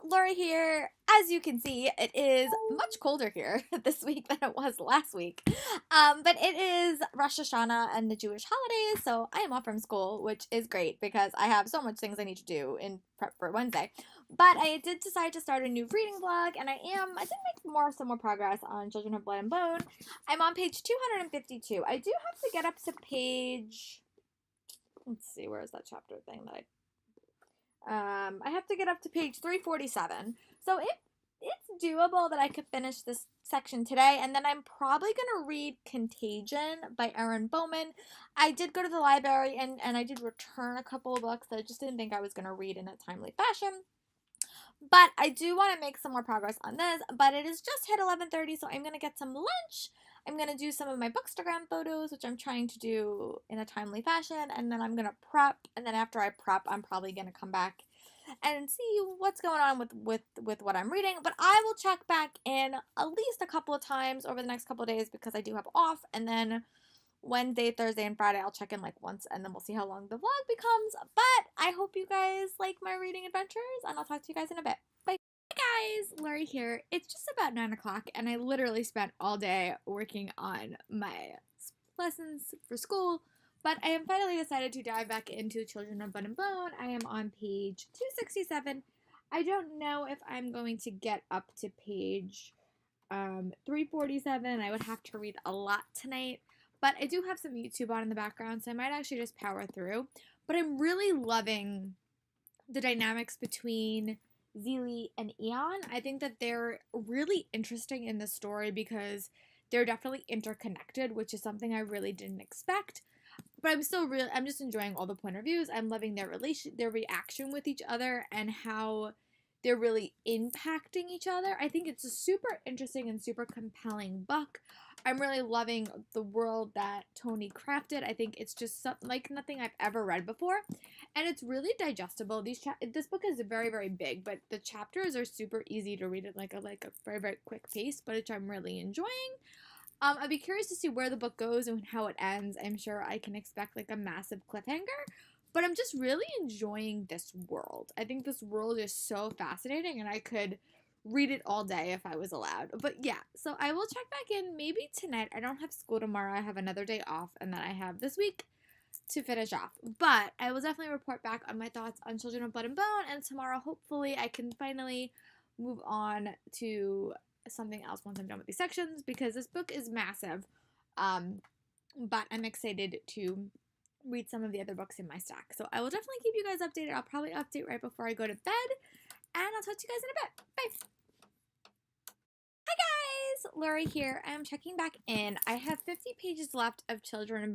Laura here. As you can see, it is much colder here this week than it was last week. But it is Rosh Hashanah and the Jewish holidays, so I am off from school, which is great because I have so much things I need to do in prep for Wednesday. But I did decide to start a new reading blog, and I did make some more progress on Children of Blood and Bone. I'm on page 252. I do have to get up to page. Let's see, where is that chapter thing that I have to get up to page 347. So it's doable that I could finish this section today, and then I'm probably going to read Contagion by Erin Bowman. I did go to the library and I did return a couple of books that I just didn't think I was going to read in a timely fashion. But I do want to make some more progress on this, but it is just hit 11:30, so I'm going to get some lunch. I'm going to do some of my Bookstagram photos, which I'm trying to do in a timely fashion, and then I'm going to prep, and then after I prep, I'm probably going to come back and see what's going on with what I'm reading. But I will check back in at least a couple of times over the next couple of days because I do have off, and then Wednesday, Thursday, and Friday I'll check in like once, and then we'll see how long the vlog becomes. But I hope you guys like my reading adventures, and I'll talk to you guys in a bit. Bye. Hey guys, Lori here. It's just about 9 o'clock, and I literally spent all day working on my lessons for school. But I have finally decided to dive back into Children of Blood and Bone. I am on page 267. I don't know if I'm going to get up to page 347. I would have to read a lot tonight. But I do have some YouTube on in the background, so I might actually just power through. But I'm really loving the dynamics between Zeely and Eon. I think that they're really interesting in the story because they're definitely interconnected, which is something I really didn't expect. But I'm just enjoying all the point of views. I'm loving their reaction with each other and how they're really impacting each other. I think it's a super interesting and super compelling book. I'm really loving the world that Toni crafted. I think it's just something like nothing I've ever read before, and it's really digestible. This book is very, very big, but the chapters are super easy to read at like a very, very quick pace, but which I'm really enjoying. I'd be curious to see where the book goes and how it ends. I'm sure I can expect like a massive cliffhanger, but I'm just really enjoying this world. I think this world is so fascinating, and I could read it all day if I was allowed. But yeah, so I will check back in maybe tonight. I don't have school tomorrow. I have another day off, and then I have this week to finish off. But I will definitely report back on my thoughts on Children of Blood and Bone, and tomorrow hopefully I can finally move on to something else once I'm done with these sections because this book is massive. But I'm excited to read some of the other books in my stack. So I will definitely keep you guys updated. I'll probably update right before I go to bed, and I'll talk to you guys in a bit. Bye. Hi guys, Lori here. I'm checking back in. I have 50 pages left of Children of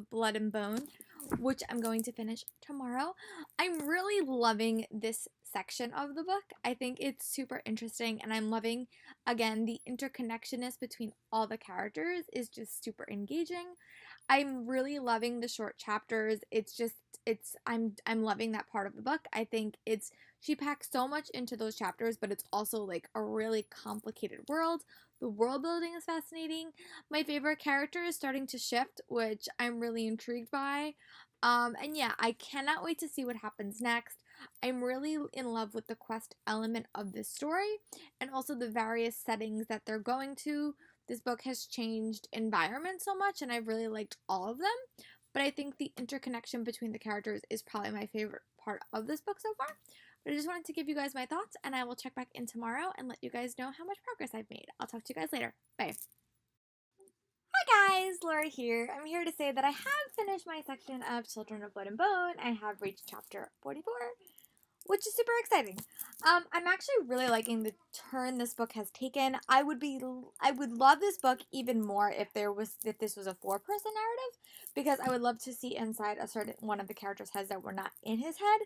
Blood and Bone, which I'm going to finish tomorrow. I'm really loving this section of the book. I think it's super interesting, and I'm loving, again, the interconnectedness between all the characters is just super engaging. I'm really loving the short chapters. I'm loving that part of the book. I think she packs so much into those chapters, but it's also like a really complicated world. The world building is fascinating. My favorite character is starting to shift, which I'm really intrigued by. And yeah, I cannot wait to see what happens next. I'm really in love with the quest element of this story and also the various settings that they're going to. This book has changed environment so much, and I've really liked all of them. But I think the interconnection between the characters is probably my favorite part of this book so far. But I just wanted to give you guys my thoughts, and I will check back in tomorrow and let you guys know how much progress I've made. I'll talk to you guys later. Bye. Hi guys, Laura here. I'm here to say that I have finished my section of Children of Blood and Bone. I have reached chapter 44, which is super exciting. I'm actually really liking the turn this book has taken. I would love this book even more if this was a four-person narrative, because I would love to see inside a certain one of the characters' heads that were not in his head.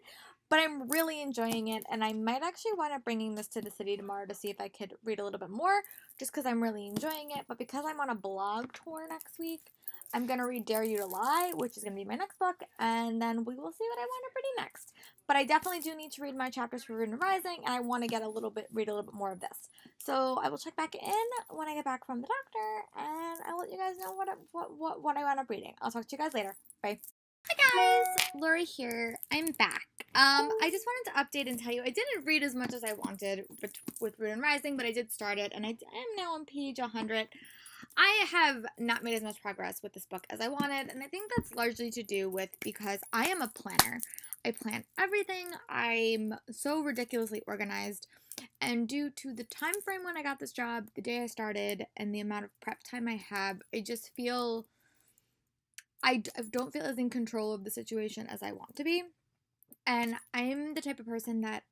But I'm really enjoying it, and I might actually wind up bringing this to the city tomorrow to see if I could read a little bit more, just because I'm really enjoying it. But because I'm on a blog tour next week, I'm going to read Dare You to Lie, which is going to be my next book, and then we will see what I wind up reading next. But I definitely do need to read my chapters for Rune Rising, and I want to read a little bit more of this. So I will check back in when I get back from the doctor, and I'll let you guys know what I wind up reading. I'll talk to you guys later. Bye. Hi guys, Lori here. I'm back. I just wanted to update and tell you I didn't read as much as I wanted with Rune Rising, but I did start it, and I am now on page 100. I have not made as much progress with this book as I wanted, and I think that's largely to do with because I am a planner. I plan everything. I'm so ridiculously organized, and due to the time frame when I got this job, the day I started, and the amount of prep time I have, I just feel I don't feel as in control of the situation as I want to be. And I'm the type of person that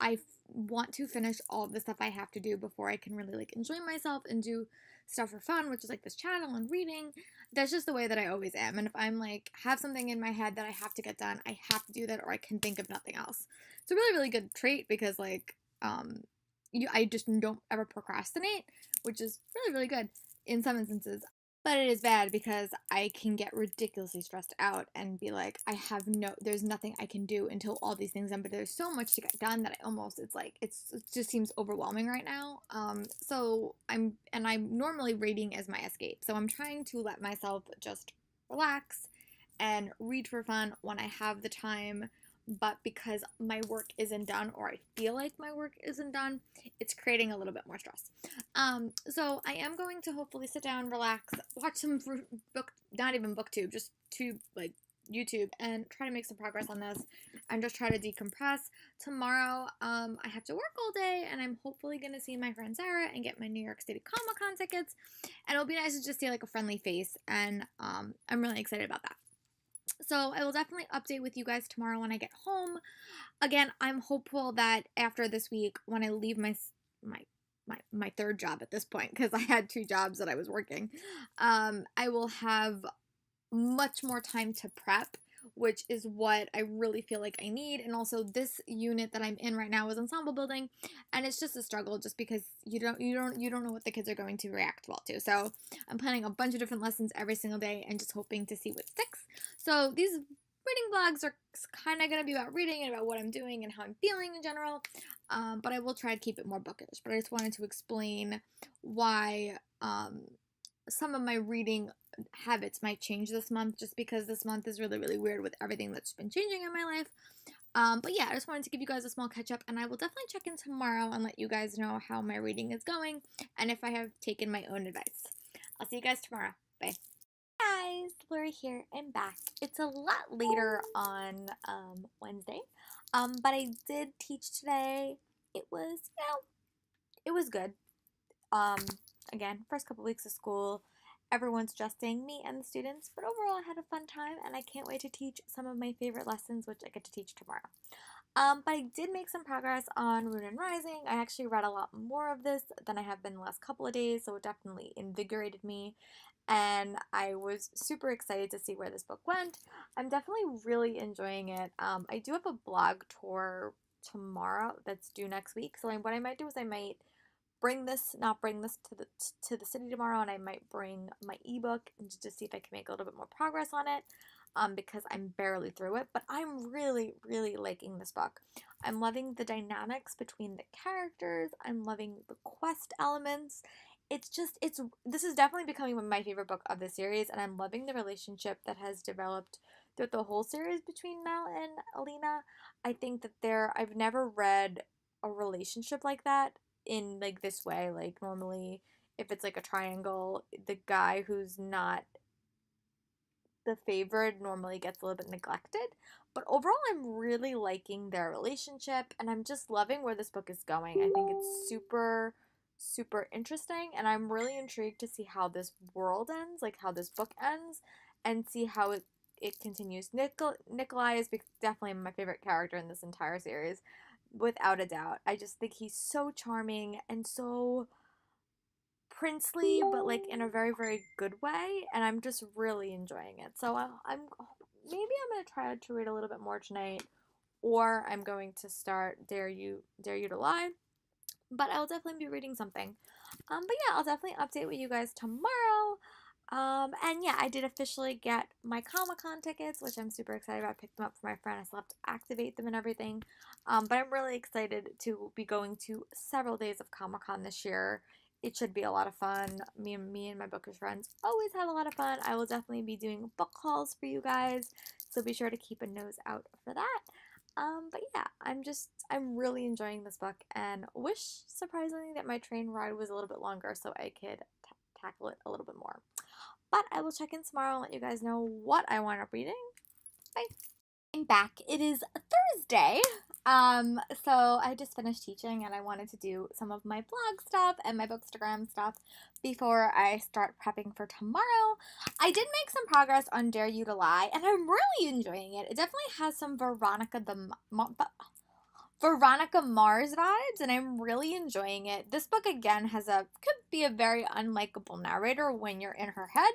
want to finish all of the stuff I have to do before I can really like enjoy myself and do stuff for fun, which is like this channel and reading. That's just the way that I always am. And if I'm like have something in my head that I have to get done, I have to do that or I can think of nothing else. It's a really, really good trait because like I just don't ever procrastinate, which is really, really good in some instances. But it is bad because I can get ridiculously stressed out and be like, there's nothing I can do until all these things done. But there's so much to get done that it just seems overwhelming right now. I'm normally reading as my escape. So I'm trying to let myself just relax and read for fun when I have the time. But because my work isn't done, or I feel like my work isn't done, it's creating a little bit more stress. So I am going to hopefully sit down, relax, watch some book, not even booktube, just tube like YouTube, and try to make some progress on this, and just try to decompress. Tomorrow, I have to work all day, and I'm hopefully gonna see my friend Sarah and get my New York City Comic Con tickets, and it'll be nice to just see like a friendly face, and I'm really excited about that. So I will definitely update with you guys tomorrow when I get home. Again, I'm hopeful that after this week, when I leave my third job at this point, because I had two jobs that I was working, I will have much more time to prep, which is what I really feel like I need. And also, this unit that I'm in right now is ensemble building, and it's just a struggle just because you don't know what the kids are going to react well to. So I'm planning a bunch of different lessons every single day and just hoping to see what sticks. So these reading vlogs are kind of going to be about reading and about what I'm doing and how I'm feeling in general. But I will try to keep it more bookish. But I just wanted to explain why some of my reading habits might change this month, just because this month is really, really weird with everything that's been changing in my life. But yeah, I just wanted to give you guys a small catch up, and I will definitely check in tomorrow and let you guys know how my reading is going and if I have taken my own advice. I'll see you guys tomorrow. Bye. Hi guys, Lori here. I'm back. It's a lot later on Wednesday, but I did teach today. It was, it was good. Um, Again, first couple weeks of school, everyone's adjusting, me and the students, but overall I had a fun time, and I can't wait to teach some of my favorite lessons, which I get to teach tomorrow. But I did make some progress on Rune and Rising. I actually read a lot more of this than I have been the last couple of days, so it definitely invigorated me, and I was super excited to see where this book went. I'm definitely really enjoying it. I do have a blog tour tomorrow that's due next week, so what I might do is I might not bring this to the city tomorrow, and I might bring my ebook and just see if I can make a little bit more progress on it. Because I'm barely through it, but I'm really, really liking this book. I'm loving the dynamics between the characters. I'm loving the quest elements. This is definitely becoming my favorite book of the series, and I'm loving the relationship that has developed throughout the whole series between Mel and Alina. I think that I've never read a relationship like that in like this way. Like normally, if it's like a triangle, the guy who's not the favorite normally gets a little bit neglected. But overall, I'm really liking their relationship, and I'm just loving where this book is going. I think it's super, super interesting, and I'm really intrigued to see how this world ends, like how this book ends, and see how it continues. Nikolai is definitely my favorite character in this entire series, without a doubt. I just think he's so charming and so princely, but like in a very, very good way, and I'm just really enjoying it. So I'm maybe I'm gonna try to read a little bit more tonight, or I'm going to start Dare You to Lie. But I'll definitely be reading something. But yeah, I'll definitely update with you guys tomorrow. And yeah, I did officially get my Comic-Con tickets, which I'm super excited about. I picked them up for my friend. I still have to activate them and everything. But I'm really excited to be going to several days of Comic-Con this year. It should be a lot of fun. Me and my bookish friends always have a lot of fun. I will definitely be doing book hauls for you guys, So be sure to keep a nose out for that. But yeah, I'm really enjoying this book and wish, surprisingly, that my train ride was a little bit longer so I could tackle it a little bit more. But I will check in tomorrow and let you guys know what I wind up reading. Bye. I'm back. It is Thursday. So I just finished teaching and I wanted to do some of my blog stuff and my Bookstagram stuff before I start prepping for tomorrow. I did make some progress on Dare You to Lie and I'm really enjoying it. It definitely has some Veronica Mars vibes, and I'm really enjoying it. This book again could be a very unlikable narrator when you're in her head.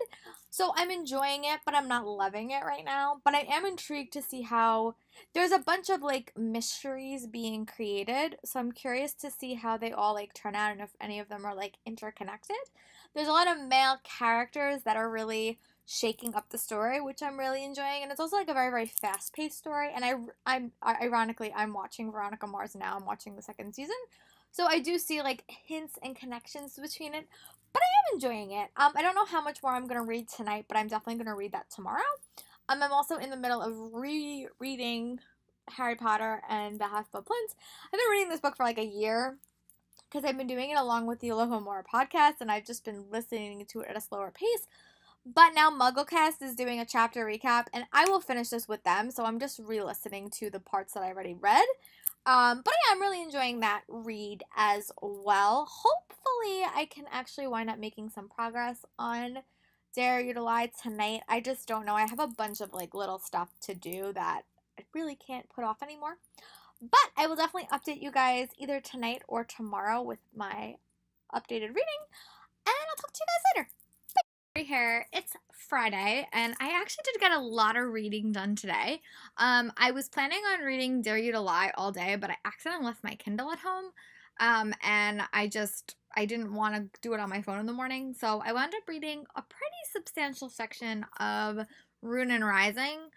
So I'm enjoying it, but I'm not loving it right now. But I am intrigued to see how there's a bunch of like mysteries being created. So I'm curious to see how they all like turn out and if any of them are like interconnected. There's a lot of male characters that are really shaking up the story, which I'm really enjoying, and it's also like a very, very fast-paced story. And I'm ironically, I'm watching Veronica Mars now. I'm watching the second season, so I do see like hints and connections between it. But I am enjoying it. I don't know how much more I'm gonna read tonight, but I'm definitely gonna read that tomorrow. I'm also in the middle of rereading Harry Potter and the Half-Blood Prince. I've been reading this book for like a year because I've been doing it along with the Alohomora podcast, and I've just been listening to it at a slower pace. But now MuggleCast is doing a chapter recap, and I will finish this with them, so I'm just re-listening to the parts that I already read. But yeah, I'm really enjoying that read as well. Hopefully, I can actually wind up making some progress on Dare You to Lie tonight. I just don't know. I have a bunch of like little stuff to do that I really can't put off anymore. But I will definitely update you guys either tonight or tomorrow with my updated reading, and I'll talk to you guys later. Here, it's Friday, and I actually did get a lot of reading done today. I was planning on reading Dare You to Lie all day, but I accidentally left my Kindle at home, and I didn't want to do it on my phone in the morning, so I wound up reading a pretty substantial section of Rune and Rising.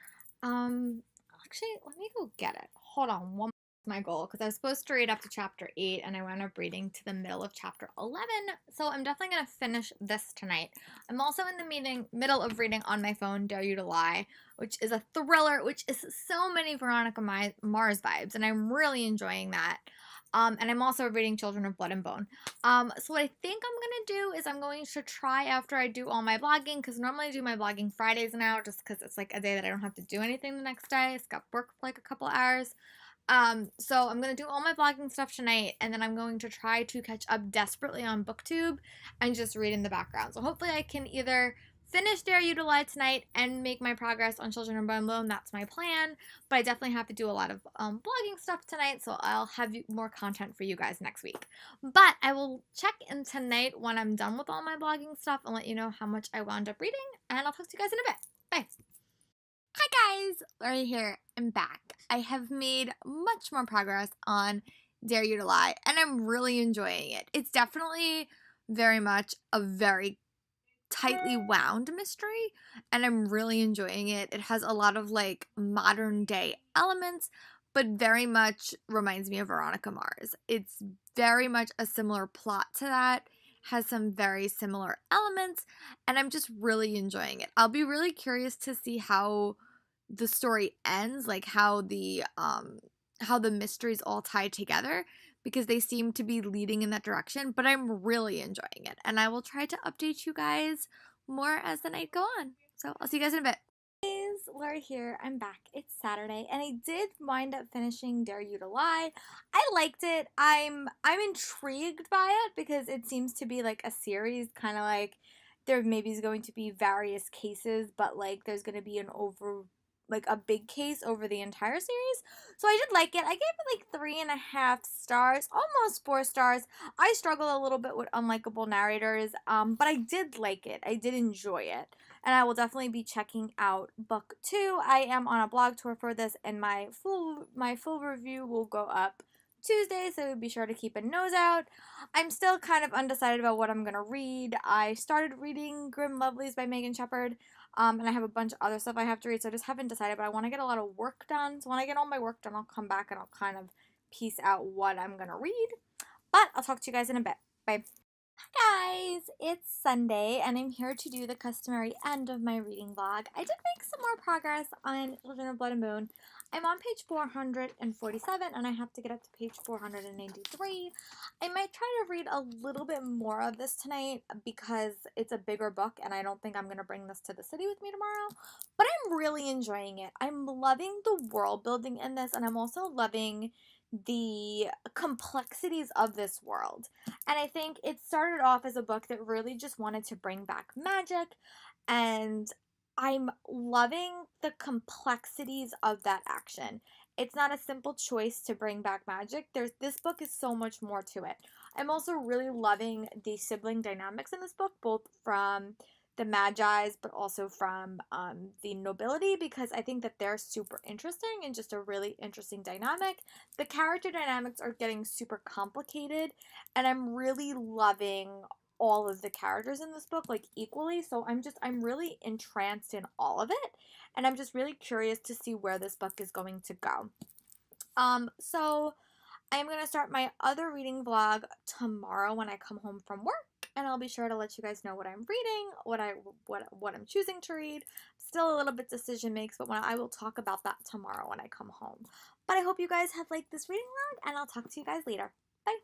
Actually, let me go get it. Hold on, one my goal because I was supposed to read up to chapter 8 and I wound up reading to the middle of chapter 11, so I'm definitely going to finish this tonight. I'm also in the middle of reading on my phone Dare You to Lie, which is a thriller, which is so many Veronica Mars vibes, and I'm really enjoying that. And I'm also reading Children of Blood and Bone. So what I think I'm going to do is I'm going to try after I do all my blogging, because normally I do my blogging Fridays now, just because it's like a day that I don't have to do anything the next day. It's got work for like a couple hours. So I'm going to do all my blogging stuff tonight, and then I'm going to try to catch up desperately on BookTube and just read in the background. So hopefully I can either finish Dare You to Lie tonight and make my progress on Children of Blood and Bone. That's my plan, but I definitely have to do a lot of blogging stuff tonight, so I'll have more content for you guys next week. But I will check in tonight when I'm done with all my blogging stuff and let you know how much I wound up reading, and I'll talk to you guys in a bit. Bye! Hi guys, Lori here. I'm back. I have made much more progress on Dare You to Lie, and I'm really enjoying it. It's definitely very much a very tightly wound mystery, and I'm really enjoying it. It has a lot of like modern day elements, but very much reminds me of Veronica Mars. It's very much a similar plot to that, has some very similar elements, and I'm just really enjoying it. I'll be really curious to see how the story ends, like how the mysteries all tie together, because they seem to be leading in that direction, but I'm really enjoying it, and I will try to update you guys more as the night go on. So I'll see you guys in a bit. Hey guys, Laura here. I'm back. It's Saturday, and I did wind up finishing Dare You to Lie. I liked it. I'm intrigued by it because it seems to be like a series, kind of like there maybe is going to be various cases, but like there's going to be a big case over the entire series. So I did like it. I gave it like 3.5 stars, almost 4 stars. I struggle a little bit with unlikable narrators, but I did like it. I did enjoy it. And I will definitely be checking out book 2. I am on a blog tour for this, and my full review will go up Tuesday, so be sure to keep a nose out. I'm still kind of undecided about what I'm going to read. I started reading Grim Lovelies by Megan Shepherd, and I have a bunch of other stuff I have to read, so I just haven't decided, but I want to get a lot of work done. So when I get all my work done, I'll come back and I'll kind of piece out what I'm going to read. But I'll talk to you guys in a bit. Bye. Guys, it's Sunday and I'm here to do the customary end of my reading vlog. I did make some more progress on Children of Blood and Moon. I'm on page 447 and I have to get up to page 493. I might try to read a little bit more of this tonight because it's a bigger book and I don't think I'm going to bring this to the city with me tomorrow. But I'm really enjoying it. I'm loving the world building in this, and I'm also loving the complexities of this world. And I think it started off as a book that really just wanted to bring back magic, and I'm loving the complexities of that action. It's not a simple choice to bring back magic. This book is so much more to it. I'm also really loving the sibling dynamics in this book, both from the Magi's, but also from the nobility, because I think that they're super interesting and just a really interesting dynamic. The character dynamics are getting super complicated, and I'm really loving all of the characters in this book like equally. So I'm really entranced in all of it, and I'm just really curious to see where this book is going to go. So I'm going to start my other reading vlog tomorrow when I come home from work, and I'll be sure to let you guys know what I'm reading, what I'm choosing to read. Still a little bit decision makes, but I will talk about that tomorrow when I come home. But I hope you guys have liked this reading vlog, and I'll talk to you guys later. Bye.